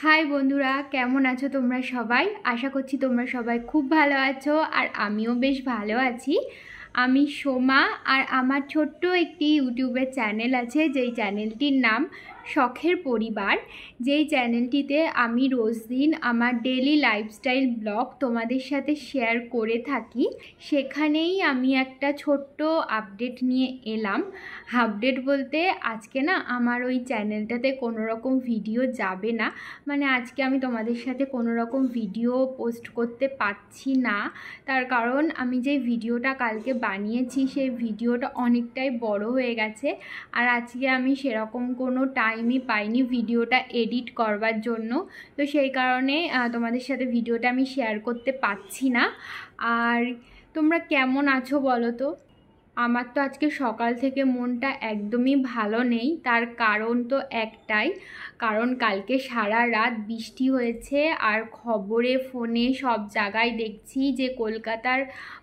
High বন্ধুরা, কেমন আছো তোমরা সবাই? আশা করছি তোমরা সবাই খুব ভালো আছো আর আমিও বেশ ভালো আছি। আমি সোমা আর আমার ছোট্ট একটি ইউটিউবের চ্যানেল আছে, যেই চ্যানেলটির নাম শখের পরিবার। যেই চ্যানেলটিতে আমি রোজ দিন আমার ডেলি লাইফস্টাইল ব্লগ তোমাদের সাথে শেয়ার করে থাকি। সেখানেই আমি একটা ছোট্ট আপডেট নিয়ে এলাম। আপডেট বলতে আজকে না আমার ওই চ্যানেলটাতে কোনো রকম ভিডিও যাবে না, মানে আজকে আমি তোমাদের সাথে কোনো রকম ভিডিও পোস্ট করতে পারছি না। তার কারণ আমি যে ভিডিওটা কালকে বানিয়েছি সেই ভিডিওটা অনেকটাই বড় হয়ে গেছে, আর আজকে আমি সেরকম কোনো টাইমই পাইনি ভিডিওটা এডিট করবার জন্য। তো সেই কারণে তোমাদের সাথে ভিডিওটা আমি শেয়ার করতে পারছি না। আর তোমরা কেমন আছো বলো তো? আমার তো আজকে সকাল থেকে মনটা একদমই ভালো নেই। তার কারণ তো একটাই, কারণ কালকে সারা রাত বৃষ্টি হয়েছে আর খবরে ফোনে সব জায়গায় দেখছি যে কলকাতার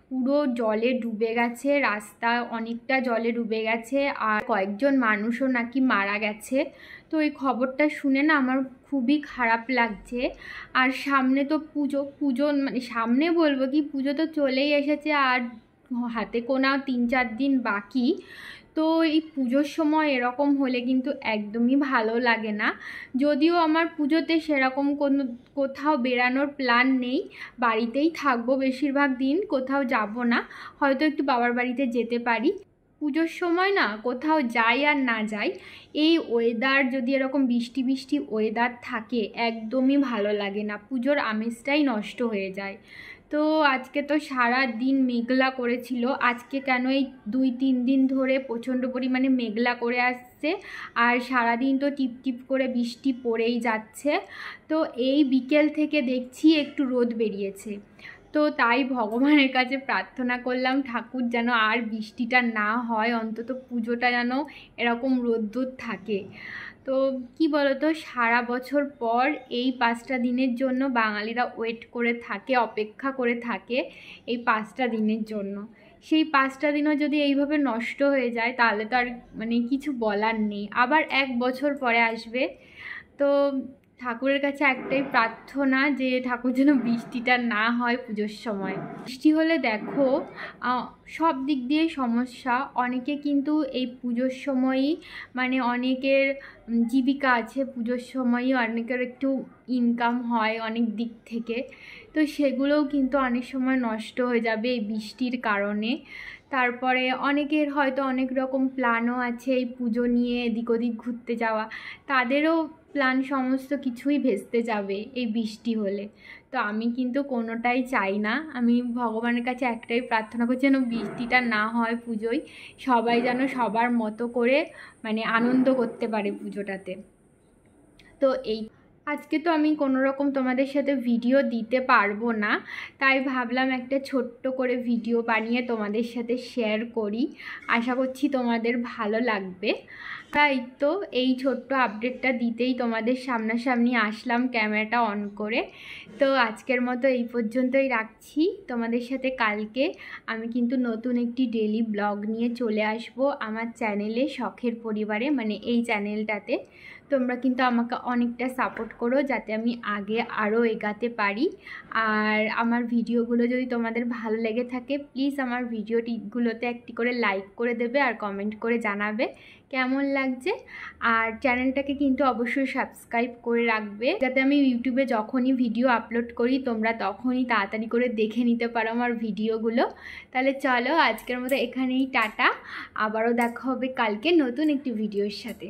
পুরো জলে ডুবে গেছে, রাস্তা অনেকটা জলে ডুবে গেছে আর কয়েকজন মানুষও নাকি মারা গেছে। তো এই খবরটা শুনে না আমার খুবই খারাপ লাগছে। আর সামনে তো পুজো মানে সামনে বলবো কি, পুজো তো চলেই এসেছে আর হাতে গোনা 3-4 দিন বাকি। তো এই পুজোর সময় এরকম হলে কিন্তু একদমই ভালো লাগে না। যদিও আমার পুজোতে সেরকম কোথাও বেরানোর প্ল্যান নেই, বাড়িতেই থাকবো বেশিরভাগ দিন, কোথাও যাব না, হয়তো একটু বাবার বাড়িতে যেতে পারি। পুজোর সময় না কোথাও যাই আর না যাই, এই ওয়েদার যদি এরকম বৃষ্টি বৃষ্টি ওয়েদার থাকে একদমই ভালো লাগে না, পুজোর আমেজটাই নষ্ট হয়ে যায়। তো আজকে তো সারা দিন মেঘলা করেছিল, আজকে কেন এই 2-3 দিন ধরে প্রচণ্ড পরিমাণে মেঘলা করে আসছে আর সারাদিন তো টিপ টিপ করে বৃষ্টি পড়েই যাচ্ছে। তো এই বিকেল থেকে দেখছি একটু রোদ বেরিয়েছে। তো তাই ভগবানের কাছে প্রার্থনা করলাম ঠাকুর যেন আর বৃষ্টিটা না হয়, অন্তত পুজোটা যেন এরকম রোদ্দুর থাকে। তো কি বলতো, সারা বছর পর এই 5টা দিনের জন্য বাঙালিরা ওয়েট করে থাকে, অপেক্ষা করে থাকে এই 5টা দিনের জন্য। সেই 5টা দিনও যদি এইভাবে নষ্ট হয়ে যায় তাহলে তো আর মানে কিছু বলার নেই, আবার 1 বছর পরে আসবে। তো ঠাকুরের কাছে একটাই প্রার্থনা যে ঠাকুর যেন বৃষ্টিটা না হয় পুজোর সময়। বৃষ্টি হলে দেখো সব দিক দিয়ে সমস্যা, অনেকে কিন্তু এই পুজোর সময়ই মানে অনেকের জীবিকা আছে, পুজোর সময়ই অনেকের একটু ইনকাম হয় অনেক দিক থেকে, তো সেগুলোও কিন্তু অনেক সময় নষ্ট হয়ে যাবে এই বৃষ্টির কারণে। তারপরে অনেকের হয়তো অনেক রকম প্ল্যানও আছে এই পুজো নিয়ে এদিক ওদিক ঘুরতে যাওয়া, তাদেরও প্ল্যান সমস্ত কিছুই ভেস্তে যাবে এই বৃষ্টি হলে। তো আমি কিন্তু কোনোটাই চাই না, আমি ভগবানের কাছে একটাই প্রার্থনা করছি যেন বৃষ্টিটা না হয় পুজোয়, সবাই যেন সবার মতো করে মানে আনন্দ করতে পারে পুজোটাতে। তো এই আজকে তো আমি কোনো রকম তোমাদের সাথে ভিডিও দিতে পারবো না, তাই ভাবলাম একটা ছোট্ট করে ভিডিও বানিয়ে তোমাদের সাথে শেয়ার করি, আশা করছি তোমাদের ভালো লাগবে। তাই তো এই ছোট্ট আপডেটটা দিতেই তোমাদের সামনাসামনি আসলাম ক্যামেরাটা অন করে। তো আজকের মতো এই পর্যন্তই রাখছি, তোমাদের সাথে কালকে আমি কিন্তু নতুন একটি ডেলি ব্লগ নিয়ে চলে আসব আমার চ্যানেলে শখের পরিবারে, মানে এই চ্যানেলটাতে। তোমরা কিন্তু আমাকে অনেকটা সাপোর্ট করো যাতে আমি আগে আরও এগাতে পারি। আর আমার ভিডিওগুলো যদি তোমাদের ভালো লেগে থাকে প্লিজ আমার ভিডিওটিগুলোতে একটি করে লাইক করে দেবে আর কমেন্ট করে জানাবে কেমন লাগছে। আর চ্যানেলটাকে কিন্তু অবশ্যই সাবস্ক্রাইব করে রাখবে যাতে আমি ইউটিউবে যখনই ভিডিও আপলোড করি তোমরা তখনই তাড়াতাড়ি করে দেখে নিতে পারো আমার ভিডিওগুলো। তাহলে চলো আজকের মতো এখানেই টাটা, আবারও দেখা হবে কালকে নতুন একটি ভিডিওর সাথে।